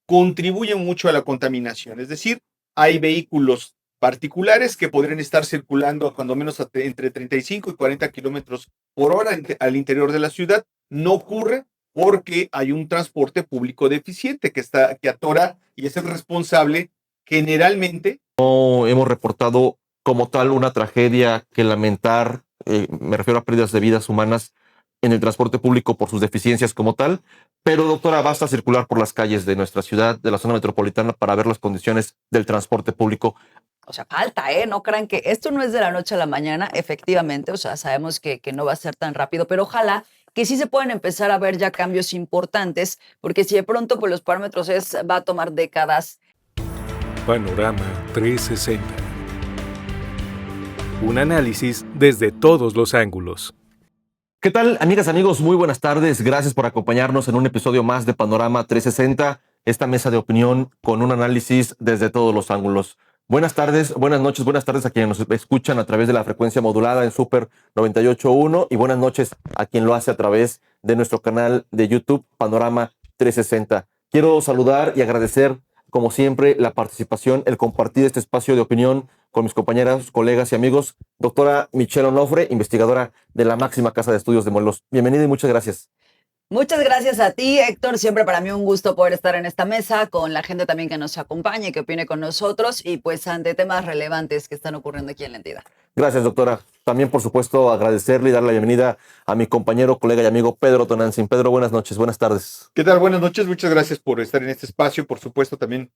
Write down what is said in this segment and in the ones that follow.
contribuyen mucho a la contaminación. Es decir, hay vehículos particulares que podrían estar circulando a cuando menos entre 35 y 40 kilómetros por hora al interior de la ciudad. No ocurre porque hay un transporte público deficiente que atora y es el responsable generalmente. No hemos reportado como tal una tragedia que lamentar, me refiero a pérdidas de vidas humanas en el transporte público por sus deficiencias como tal, pero doctora, basta circular por las calles de nuestra ciudad, de la zona metropolitana, para ver las condiciones del transporte público. O sea, falta, ¿eh? No crean que esto no es de la noche a la mañana, efectivamente, o sea, sabemos que no va a ser tan rápido, pero ojalá que sí se puedan empezar a ver ya cambios importantes, porque si de pronto pues los parámetros va a tomar décadas. Panorama 360. Un análisis desde todos los ángulos. ¿Qué tal, amigas, amigos? Muy buenas tardes. Gracias por acompañarnos en un episodio más de Panorama 360, esta mesa de opinión con un análisis desde todos los ángulos. Buenas tardes, buenas noches, buenas tardes a quienes nos escuchan a través de la frecuencia modulada en Super 98.1 y buenas noches a quien lo hace a través de nuestro canal de YouTube Panorama 360. Quiero saludar y agradecer, como siempre, la participación, el compartir este espacio de opinión con mis compañeras, colegas y amigos. Doctora Michelle Onofre, investigadora de la máxima casa de estudios de Morelos. Bienvenida y muchas gracias. Muchas gracias a ti, Héctor. Siempre para mí un gusto poder estar en esta mesa con la gente también que nos acompañe, que opine con nosotros y pues ante temas relevantes que están ocurriendo aquí en la entidad. Gracias, doctora. También, por supuesto, agradecerle y dar la bienvenida a mi compañero, colega y amigo Pedro Tonantzin. Pedro, buenas noches, buenas tardes. ¿Qué tal? Buenas noches, muchas gracias por estar en este espacio. Por supuesto, también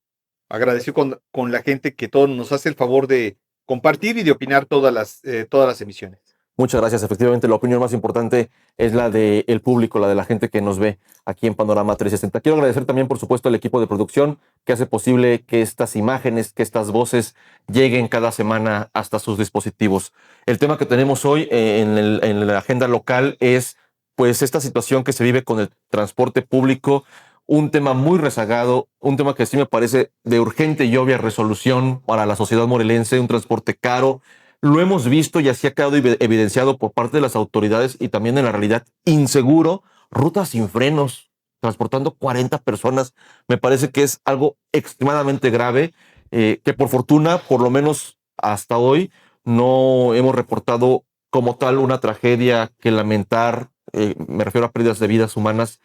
agradecido con la gente que todos nos hace el favor de compartir y de opinar todas las emisiones. Muchas gracias. Efectivamente, la opinión más importante es la del público, la de la gente que nos ve aquí en Panorama 360. Quiero agradecer también, por supuesto, al equipo de producción que hace posible que estas imágenes, que estas voces lleguen cada semana hasta sus dispositivos. El tema que tenemos hoy en la agenda local es pues esta situación que se vive con el transporte público, un tema muy rezagado, un tema que sí me parece de urgente y obvia resolución para la sociedad morelense, un transporte caro. Lo hemos visto y así ha quedado evidenciado por parte de las autoridades y también en la realidad inseguro, rutas sin frenos, transportando 40 personas. Me parece que es algo extremadamente grave, que por fortuna, por lo menos hasta hoy, no hemos reportado como tal una tragedia que lamentar, me refiero a pérdidas de vidas humanas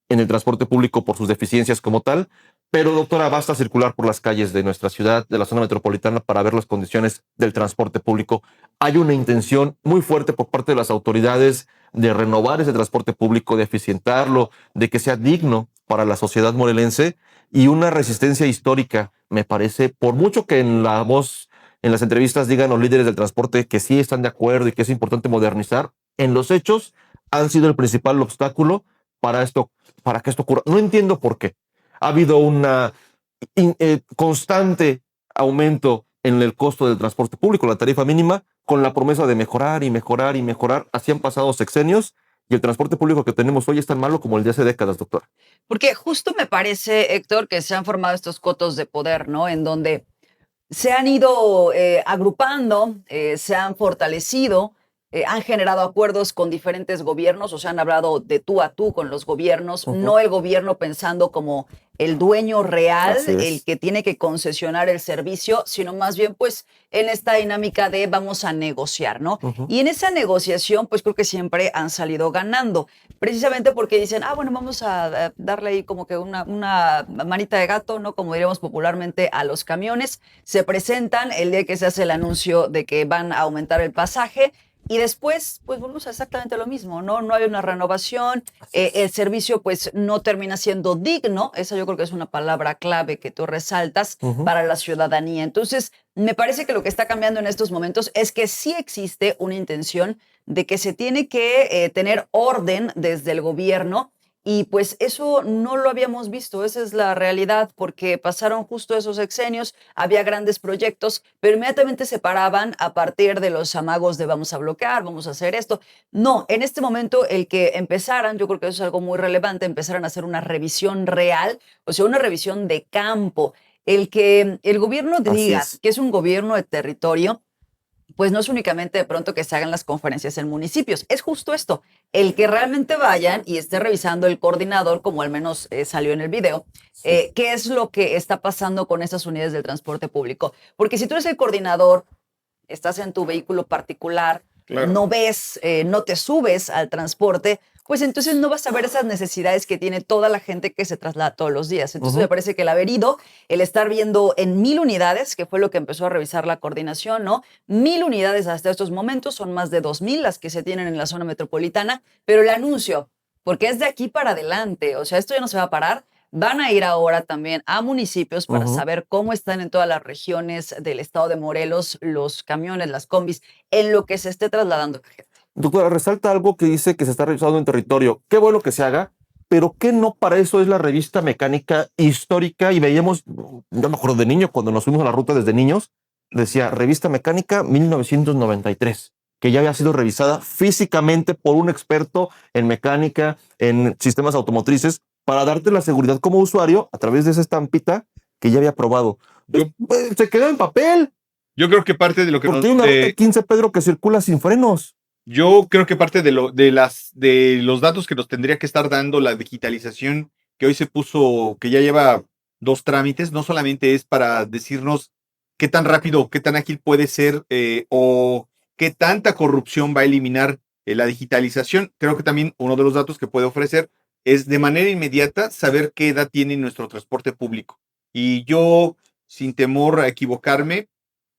en el transporte público por sus deficiencias como tal. Pero, doctora, basta circular por las calles de nuestra ciudad, de la zona metropolitana, para ver las condiciones del transporte público. Hay una intención muy fuerte por parte de las autoridades de renovar ese transporte público, de eficientarlo, de que sea digno para la sociedad morelense y una resistencia histórica, me parece, por mucho que en la voz, en las entrevistas digan los líderes del transporte que sí están de acuerdo y que es importante modernizar, en los hechos han sido el principal obstáculo para que esto ocurra. No entiendo por qué. Ha habido un constante aumento en el costo del transporte público, la tarifa mínima, con la promesa de mejorar y mejorar y mejorar. Así han pasado sexenios y el transporte público que tenemos hoy es tan malo como el de hace décadas, doctor. Porque justo me parece, Héctor, que se han formado estos cotos de poder, ¿no? En donde se han ido agrupando, se han fortalecido, han generado acuerdos con diferentes gobiernos, o sea, han hablado de tú a tú con los gobiernos, no el gobierno pensando como el dueño real, el que tiene que concesionar el servicio, sino más bien pues en esta dinámica de vamos a negociar, ¿no? Y en esa negociación pues creo que siempre han salido ganando, precisamente porque dicen, bueno, vamos a darle ahí como que una manita de gato, ¿no? Como diríamos popularmente a los camiones, se presentan el día que se hace el anuncio de que van a aumentar el pasaje. Y después, pues volvemos a exactamente lo mismo, ¿no? No hay una renovación, el servicio pues no termina siendo digno, esa yo creo que es una palabra clave que tú resaltas para la ciudadanía. Entonces, me parece que lo que está cambiando en estos momentos es que sí existe una intención de que se tiene que tener orden desde el gobierno. Y pues eso no lo habíamos visto, esa es la realidad, porque pasaron justo esos sexenios, había grandes proyectos, pero inmediatamente se paraban a partir de los amagos de vamos a bloquear, vamos a hacer esto. No, en este momento el que empezaran, yo creo que eso es algo muy relevante, empezaran a hacer una revisión real, o sea, una revisión de campo. El que el gobierno diga que es un gobierno de territorio, pues no es únicamente de pronto que se hagan las conferencias en municipios, es justo esto, el que realmente vayan y esté revisando el coordinador, como al menos salió en el video, qué es lo que está pasando con esas unidades del transporte público. Porque si tú eres el coordinador, estás en tu vehículo particular, Claro. no ves, no te subes al transporte, pues entonces no vas a ver esas necesidades que tiene toda la gente que se traslada todos los días. Entonces me parece que el haber ido, el estar viendo en 1,000 unidades, que fue lo que empezó a revisar la coordinación, ¿no? 1,000 unidades hasta estos momentos, son más de 2,000 las que se tienen en la zona metropolitana, pero el anuncio, porque es de aquí para adelante, o sea, esto ya no se va a parar. Van a ir ahora también a municipios para saber cómo están en todas las regiones del estado de Morelos los camiones, las combis, en lo que se esté trasladando la gente. Doctora, resalta algo que dice que se está revisando en territorio. Qué bueno que se haga, pero ¿qué no para eso es la revista mecánica histórica? Y veíamos, yo me acuerdo de niño, cuando nos fuimos a la ruta desde niños, decía revista mecánica 1993, que ya había sido revisada físicamente por un experto en mecánica, en sistemas automotrices, para darte la seguridad como usuario a través de esa estampita que ya había probado. Se quedó en papel. Yo creo que parte de lo que Porque hay una ruta 15, Pedro, que circula sin frenos. Yo creo que parte de los datos que nos tendría que estar dando la digitalización que hoy se puso, que ya lleva 2 trámites, no solamente es para decirnos qué tan rápido, qué tan ágil puede ser o qué tanta corrupción va a eliminar la digitalización. Creo que también uno de los datos que puede ofrecer es de manera inmediata saber qué edad tiene nuestro transporte público. Y yo, sin temor a equivocarme,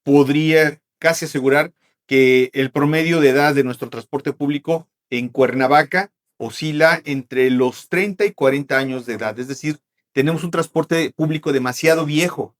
podría casi asegurar que el promedio de edad de nuestro transporte público en Cuernavaca oscila entre los 30 y 40 años de edad. Es decir, tenemos un transporte público demasiado viejo.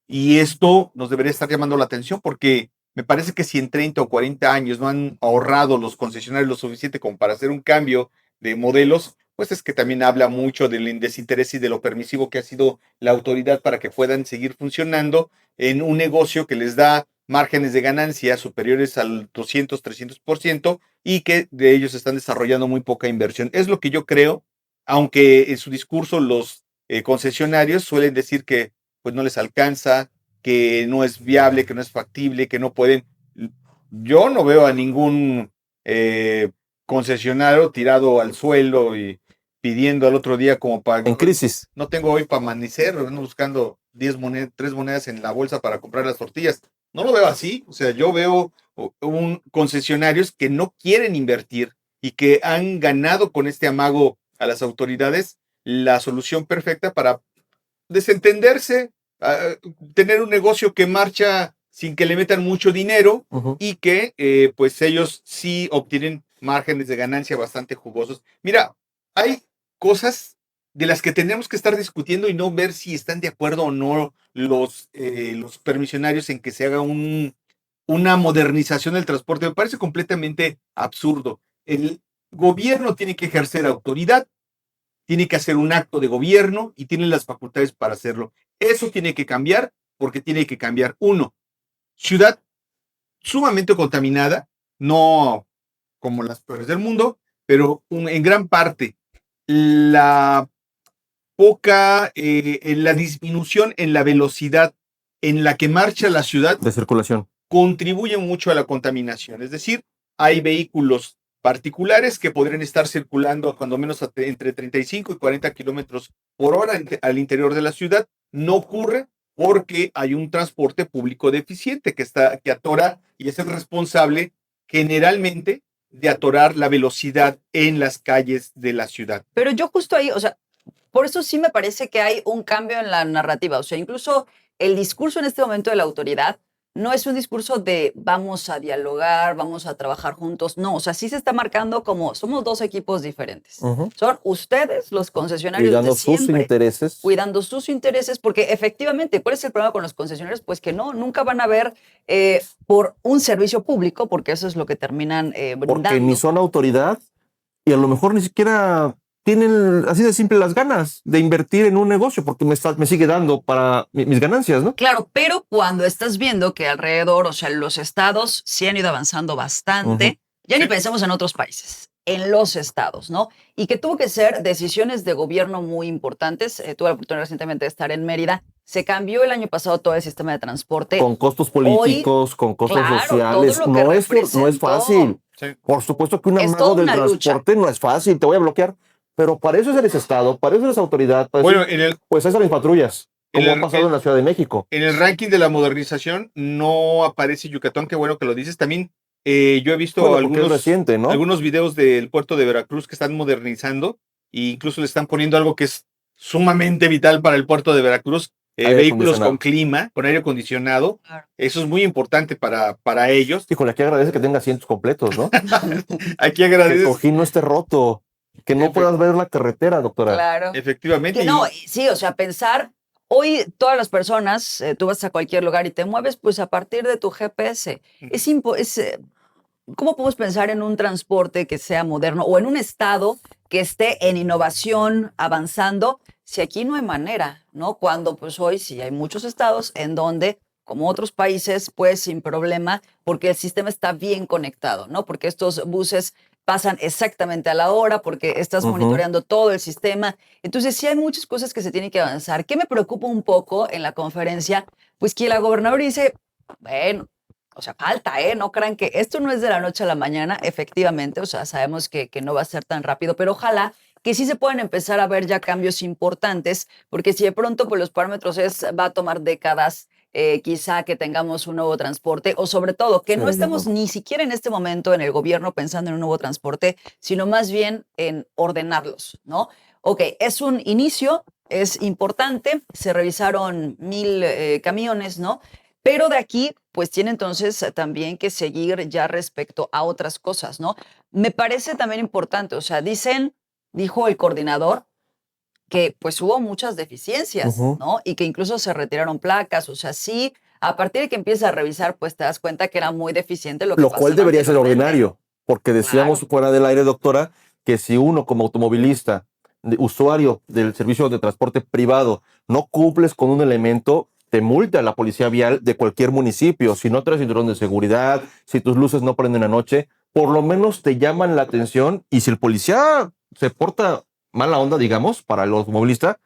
Y esto nos debería estar llamando la atención porque me parece que si en 30 o 40 años no han ahorrado los concesionarios lo suficiente como para hacer un cambio de modelos, pues es que también habla mucho del desinterés y de lo permisivo que ha sido la autoridad para que puedan seguir funcionando en un negocio que les da márgenes de ganancia superiores al 200, 300% y que de ellos están desarrollando muy poca inversión. Es lo que yo creo, aunque en su discurso los concesionarios suelen decir que pues no les alcanza, que no es viable, que no es factible, que no pueden. Yo no veo a ningún concesionario tirado al suelo y pidiendo al otro día como para... En crisis. No tengo hoy para amanecer, ando buscando 3 monedas en la bolsa para comprar las tortillas. No lo veo así, o sea, yo veo concesionarios que no quieren invertir y que han ganado con este amago a las autoridades la solución perfecta para desentenderse, tener un negocio que marcha sin que le metan mucho dinero y que pues ellos sí obtienen márgenes de ganancia bastante jugosos. Mira, hay cosas de las que tenemos que estar discutiendo y no ver si están de acuerdo o no los permisionarios en que se haga una modernización del transporte. Me parece completamente absurdo. El gobierno tiene que ejercer autoridad, tiene que hacer un acto de gobierno y tiene las facultades para hacerlo. Eso tiene que cambiar porque tiene que cambiar, uno, ciudad sumamente contaminada, no como las peores del mundo, pero en gran parte la poca, la disminución en la velocidad en la que marcha la ciudad de circulación contribuye mucho a la contaminación. Es decir, hay vehículos particulares que podrían estar circulando cuando menos entre 35 y 40 kilómetros por hora al interior de la ciudad. No ocurre porque hay un transporte público deficiente que atora y es el responsable generalmente de atorar la velocidad en las calles de la ciudad. Pero yo justo ahí, o sea, por eso sí me parece que hay un cambio en la narrativa. O sea, incluso el discurso en este momento de la autoridad no es un discurso de vamos a dialogar, vamos a trabajar juntos. No, o sea, sí se está marcando como somos 2 equipos diferentes. Son ustedes, los concesionarios cuidando de siempre, sus intereses. Cuidando sus intereses, porque efectivamente, ¿cuál es el problema con los concesionarios? Pues que nunca van a ver por un servicio público, porque eso es lo que terminan brindando. Porque ni son autoridad y a lo mejor ni siquiera tienen así de simple las ganas de invertir en un negocio porque me sigue dando para mis ganancias, ¿no? Claro, pero cuando estás viendo que alrededor, o sea, los estados sí han ido avanzando bastante, ya ni pensamos en otros países, en los estados, ¿no? Y que tuvo que ser decisiones de gobierno muy importantes. Tuve la oportunidad recientemente de estar en Mérida se cambió el año pasado todo el sistema de transporte. Con costos políticos, con costos claro, sociales, todo lo que no es representó. fácil. Sí. Por supuesto que un Es armado toda del una lucha. transporte no es fácil, te voy a bloquear, pero para eso eres Estado, para eso eres autoridad, para Bueno, eso, pues ahí están las patrullas, como ha pasado en la Ciudad de México. En el ranking de la modernización no aparece Yucatán, qué bueno que lo dices. También yo he visto Bueno, porque es reciente, ¿no? algunos videos del puerto de Veracruz que están modernizando e incluso le están poniendo algo que es sumamente vital para el puerto de Veracruz, Aire vehículos acondicionado. con clima, con aire acondicionado. Claro. Eso es muy importante para ellos. Híjole, aquí agradece que tenga asientos completos, ¿no? Aquí Que el agradeces cojín no esté roto, que no puedas ver la carretera, doctora. Claro. efectivamente. Que no, sí, o sea, pensar, hoy todas las personas, tú vas a cualquier lugar y te mueves pues a partir de tu GPS. ¿Cómo podemos pensar en un transporte que sea moderno o en un estado que esté en innovación, avanzando, si aquí no hay manera, ¿no? Cuando pues hoy sí hay muchos estados en donde, como otros países, pues sin problema, porque el sistema está bien conectado, ¿no? Porque estos buses pasan exactamente a la hora, porque estás monitoreando todo el sistema. Entonces sí hay muchas cosas que se tienen que avanzar. ¿Qué me preocupa un poco en la conferencia? Pues que la gobernadora dice, bueno, o sea, falta, ¿eh? No crean que esto no es de la noche a la mañana, efectivamente, o sea, sabemos que no va a ser tan rápido, pero ojalá que sí se puedan empezar a ver ya cambios importantes, porque si de pronto pues los parámetros va a tomar décadas, quizá que tengamos un nuevo transporte, o sobre todo que no estemos ni siquiera en este momento en el gobierno pensando en un nuevo transporte, sino más bien en ordenarlos, ¿no? Ok, es un inicio, es importante, se revisaron 1,000 camiones, ¿no? Pero de aquí, pues tiene entonces también que seguir ya respecto a otras cosas, ¿no? Me parece también importante, o sea, dijo el coordinador que pues hubo muchas deficiencias, ¿no? Y que incluso se retiraron placas, o sea, sí, a partir de que empiezas a revisar, pues te das cuenta que era muy deficiente lo que Lo pasaba cual debería ser anteriormente. ordinario, porque decíamos Claro. fuera del aire, doctora, que si uno como automovilista, usuario del servicio de transporte privado, no cumples con un elemento, te multa la policía vial de cualquier municipio. Si no traes cinturón de seguridad, si tus luces no prenden anoche, por lo menos te llaman la atención, y si el policía se porta mala onda, digamos, para el automovilista,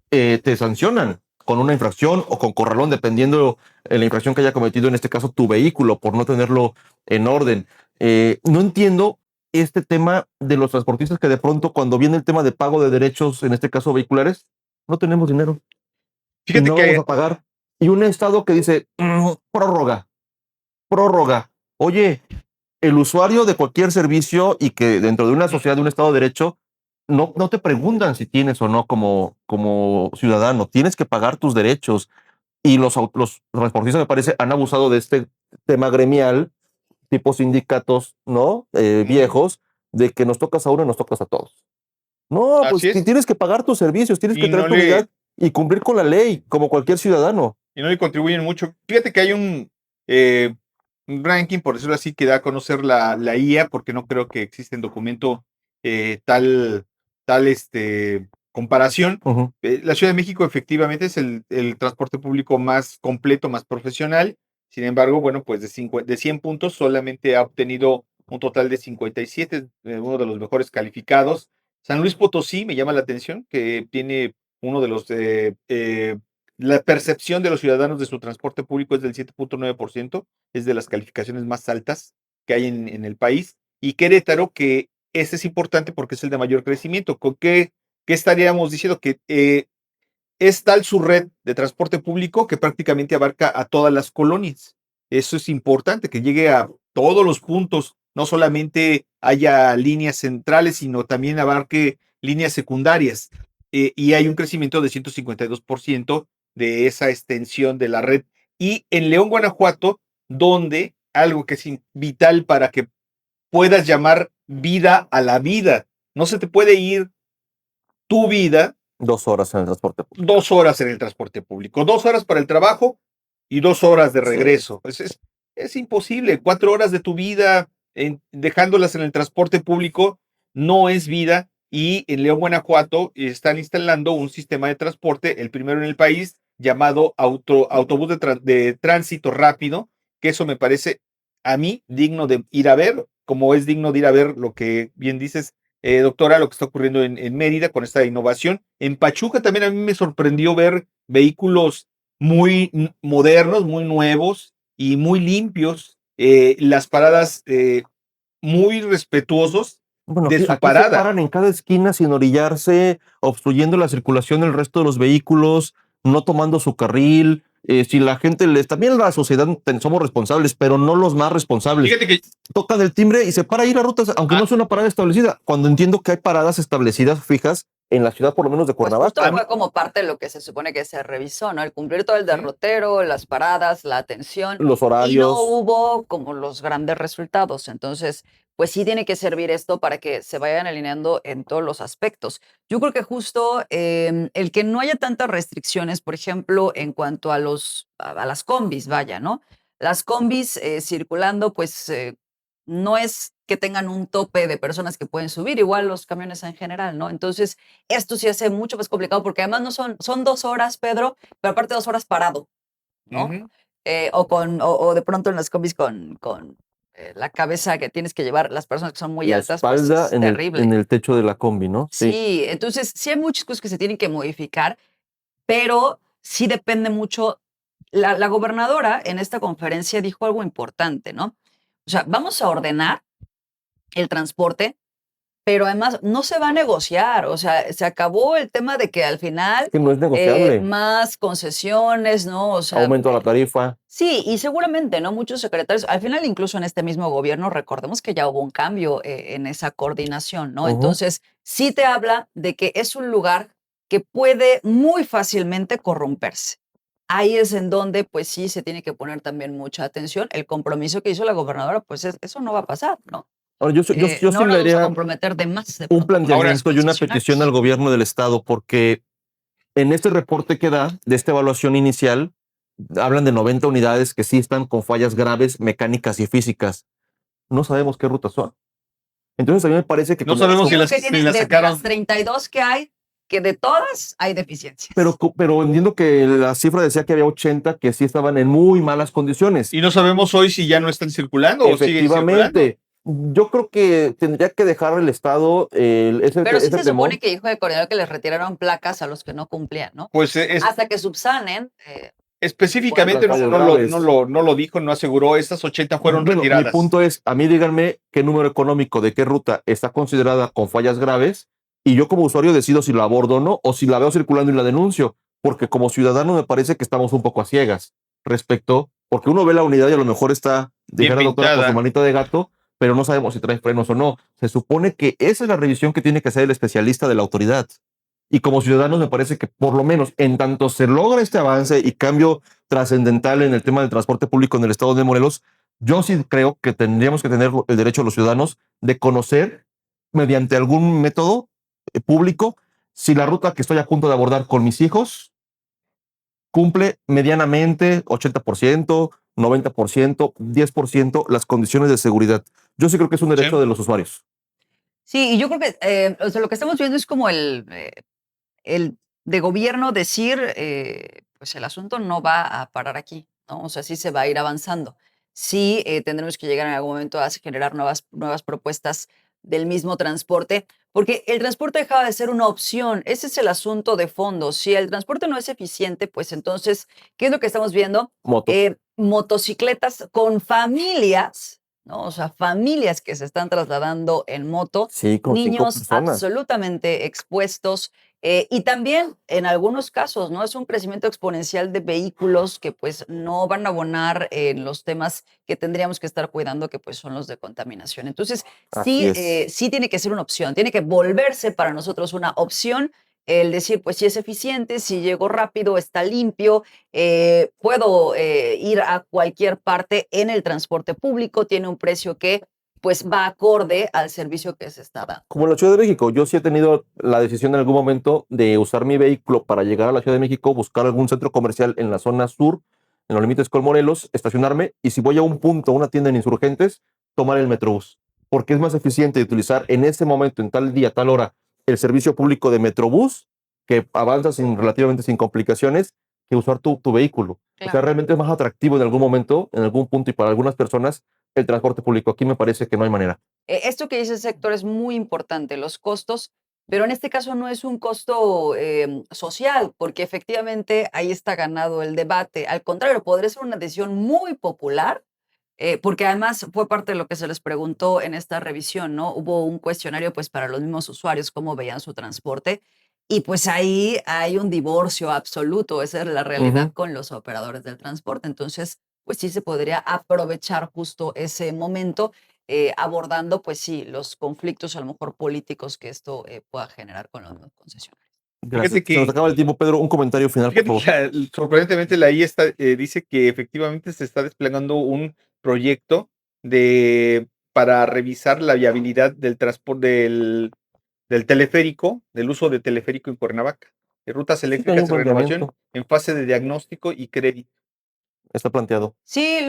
te sancionan con una infracción o con corralón, dependiendo de la infracción que haya cometido, en este caso tu vehículo, por no tenerlo en orden. No entiendo este tema de los transportistas que de pronto, cuando viene el tema de pago de derechos, en este caso vehiculares, no tenemos dinero y Fíjate no que vamos a pagar. Y un estado que dice, prórroga, prórroga. Oye, el usuario de cualquier servicio y que dentro de una sociedad, de un estado de derecho, no te preguntan si tienes o no como ciudadano. Tienes que pagar tus derechos. Y los transportistas, me parece, han abusado de este tema gremial, tipo sindicatos, ¿no? Viejos, de que nos tocas a uno y nos tocas a todos. No, pues así es. tienes que pagar tus servicios, tienes que Y traer no tu unidad y cumplir con la ley, como cualquier ciudadano. y no le contribuyen mucho. Fíjate que hay un ranking, por decirlo así, que da a conocer la IA, porque no creo que exista en documento tal comparación. Ujú. La Ciudad de México efectivamente es el transporte público más completo, más profesional. Sin embargo, bueno, pues de 100 puntos solamente ha obtenido un total de 57, uno de los mejores calificados. San Luis Potosí me llama la atención, que tiene uno de los la percepción de los ciudadanos de su transporte público es del 7.9%, es de las calificaciones más altas que hay en el país. Y Querétaro, que ese es importante porque es el de mayor crecimiento. ¿Con qué estaríamos diciendo? Que es tal su red de transporte público que prácticamente abarca a todas las colonias. Eso es importante, que llegue a todos los puntos, no solamente haya líneas centrales, sino también abarque líneas secundarias. Y hay un crecimiento de 152% de esa extensión de la red. Y en León, Guanajuato, donde algo que es vital para que puedas llamar vida a la vida, no se te puede ir tu vida 2 horas en el transporte público. 2 horas en el transporte público, 2 horas para el trabajo y 2 horas de Sí. regreso. Es imposible. 4 horas de tu vida dejándolas en el transporte público no es vida. Y en León, Guanajuato, están instalando un sistema de transporte, el primero en el país, llamado autobús de tránsito rápido, que eso me parece a mí digno de ir a ver, como es digno de ir a ver lo que bien dices doctora, lo que está ocurriendo en Mérida con esta innovación. En Pachuca también a mí me sorprendió ver vehículos muy modernos, muy nuevos y muy limpios. Las paradas muy respetuosos Bueno, de su aquí se parada. paran en cada esquina sin orillarse, obstruyendo la circulación del resto de los vehículos, no tomando su carril. Si la gente también la sociedad somos responsables, pero no los más responsables. Fíjate que Tocan el timbre y se para ir a rutas, aunque no sea una parada establecida. Cuando entiendo que hay paradas establecidas fijas en la ciudad, por lo menos de Pues Cuernavaca. justo fue como parte de lo que se supone que se revisó, ¿no? El cumplir todo el derrotero, las paradas, la atención. Los Y no horarios. hubo como los grandes resultados. Entonces, pues sí tiene que servir esto para que se vayan alineando en todos los aspectos. Yo creo que justo el que no haya tantas restricciones, por ejemplo, en cuanto a a las combis, vaya, ¿no? Las combis circulando, pues no es que tengan un tope de personas que pueden subir, igual los camiones en general, ¿no? Entonces, esto sí hace mucho más complicado porque además no son 2 horas, Pedro, pero aparte 2 horas parado, ¿no? Ujú. O de pronto en las combis con la cabeza que tienes que llevar las personas que son muy La altas, pues espalda es en terrible. el techo de la combi, ¿no? Sí, entonces sí hay muchas cosas que se tienen que modificar, pero sí depende mucho. La gobernadora en esta conferencia dijo algo importante, ¿no? O sea, vamos a ordenar el transporte, pero además no se va a negociar, o sea, se acabó el tema de que al final Que no es negociable. más concesiones, ¿no? O sea, Aumento a la tarifa. sí, y seguramente, ¿no? Muchos secretarios, al final incluso en este mismo gobierno, recordemos que ya hubo un cambio en esa coordinación, ¿no? Ujú. Entonces, sí te habla de que es un lugar que puede muy fácilmente corromperse. Ahí es en donde, pues sí, se tiene que poner también mucha atención. El compromiso que hizo la gobernadora, pues eso no va a pasar, ¿no? Ahora, yo sí No le nos vamos a haría comprometer de más de un pronto con los planteamiento y una concesionarios. petición al gobierno del estado, porque en este reporte que da de esta evaluación inicial, hablan de 90 unidades que sí están con fallas graves mecánicas y físicas. No sabemos qué rutas son. Entonces a mí me parece que No como, sabemos Yo si creo las, que si tiene las de sacaron. las 32 que hay, que de todas hay deficiencias. pero entiendo que la cifra decía que había 80 que sí estaban en muy malas condiciones. Y no sabemos hoy si ya no están circulando o siguen circulando. Efectivamente, yo creo que tendría que dejar el estado Pero sí ese se temor. supone que dijo el coordinador que les retiraron placas a los que no cumplían, ¿no? Pues Hasta que subsanen. específicamente Bueno, no lo dijo, no aseguró. Estas 80 fueron Bueno, retiradas. mi punto es, a mí díganme qué número económico de qué ruta está considerada con fallas graves y yo como usuario decido si la abordo o no, o si la veo circulando y la denuncio, porque como ciudadano me parece que estamos un poco a ciegas respecto, porque uno ve la unidad y a lo mejor está, Bien dijera la doctora, con pintada. su manita de gato, pero no sabemos si trae frenos o no. Se supone que esa es la revisión que tiene que hacer el especialista de la autoridad. Y como ciudadanos me parece que por lo menos en tanto se logra este avance y cambio trascendental en el tema del transporte público en el estado de Morelos, yo sí creo que tendríamos que tener el derecho a los ciudadanos de conocer mediante algún método público si la ruta que estoy a punto de abordar con mis hijos cumple medianamente 80%, 90%, 10% las condiciones de seguridad. Yo sí creo que es un derecho de los usuarios. Sí, y yo creo que o sea, lo que estamos viendo es como el de gobierno decir, pues el asunto no va a parar aquí, ¿no? O sea, sí se va a ir avanzando. Sí tendremos que llegar en algún momento a generar nuevas propuestas del mismo transporte, porque el transporte deja de ser una opción. Ese es el asunto de fondo. Si el transporte no es eficiente, pues entonces, ¿qué es lo que estamos viendo? Motos. Motocicletas con familias, ¿no? O sea, familias que se están trasladando en moto, Sí, con 5 niños personas. absolutamente expuestos. Y también en algunos casos, ¿no? Es un crecimiento exponencial de vehículos que pues no van a abonar en los temas que tendríamos que estar cuidando, que pues son los de contaminación. Entonces, Así es. sí tiene que ser una opción, tiene que volverse para nosotros una opción el decir, pues si es eficiente, si llego rápido, está limpio, puedo ir a cualquier parte en el transporte público, tiene un precio que pues va acorde al servicio que se está dando. Como en la Ciudad de México, yo sí he tenido la decisión en algún momento de usar mi vehículo para llegar a la Ciudad de México, buscar algún centro comercial en la zona sur, en los límites con Morelos, estacionarme y si voy a un punto, una tienda en Insurgentes, tomar el Metrobús, porque es más eficiente utilizar en ese momento, en tal día, tal hora, el servicio público de Metrobús, que avanza relativamente sin complicaciones, que usar tu vehículo. O sea, realmente es más atractivo en algún momento, en algún punto y para algunas personas, el transporte público. Aquí me parece que no hay manera. Esto que dice el sector es muy importante, los costos, pero en este caso no es un costo social, porque efectivamente ahí está ganado el debate. Al contrario, podría ser una decisión muy popular, porque además fue parte de lo que se les preguntó en esta revisión, ¿no? Hubo un cuestionario pues para los mismos usuarios, cómo veían su transporte, y pues ahí hay un divorcio absoluto, esa es la realidad Ujú. con los operadores del transporte. Entonces, pues sí se podría aprovechar justo ese momento abordando, pues sí, los conflictos a lo mejor políticos que esto pueda generar con los nuevos concesionarios. Gracias. Fíjate Se nos que acaba el tiempo, Pedro. Un comentario final, por Fíjate favor. que sorprendentemente la IA dice que efectivamente se está desplegando un proyecto para revisar la viabilidad del transporte del teleférico, del uso de teleférico en Cuernavaca, de rutas Sí, hay un eléctricas de renovación planteamiento. en fase de diagnóstico y crédito. Está planteado. Sí,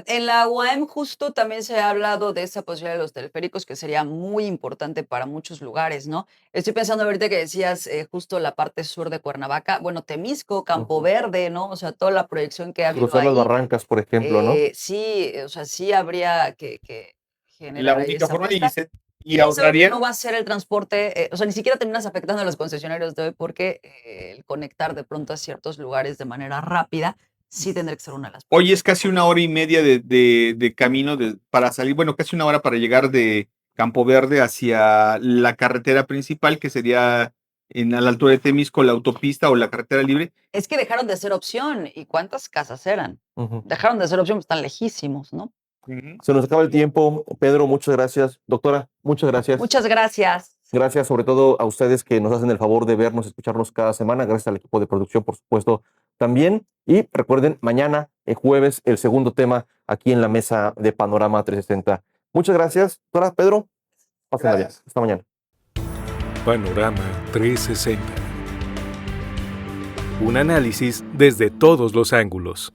en la UAM justo también se ha hablado de esa posibilidad de los teleféricos, que sería muy importante para muchos lugares, ¿no? Estoy pensando ahorita que decías justo la parte sur de Cuernavaca, bueno, Temisco, Campo Ujú. Verde, ¿no? O sea, toda la proyección que ha habido Cruzar las ahí, barrancas, por ejemplo, ¿no? sí, o sea, sí habría que La generar ahí única esa forma, apuesta. y Y saber que no ahorrarían. va a ser el transporte, o sea, ni siquiera terminas afectando a los concesionarios de hoy porque el conectar de pronto a ciertos lugares de manera rápida sí tendría que ser una de las Hoy es casi una hora y media de camino para salir, bueno, casi una hora para llegar de Campo Verde hacia la carretera principal, que sería a la altura de Temisco, la autopista o la carretera libre. Es que dejaron de ser opción. ¿Y cuántas casas eran? Ujú. Dejaron de ser opción, pues están lejísimos, ¿no? Ujú. Se nos acaba el tiempo. Pedro, muchas gracias. Doctora, muchas gracias. Muchas gracias. Gracias sobre todo a ustedes que nos hacen el favor de vernos, escucharnos cada semana. Gracias al equipo de producción, por supuesto, también. Y recuerden, mañana, el jueves, el segundo tema aquí en la mesa de Panorama 360. Muchas gracias, doctora. Pedro, pásenla bien. Gracias. Hasta mañana. Panorama 360. Un análisis desde todos los ángulos.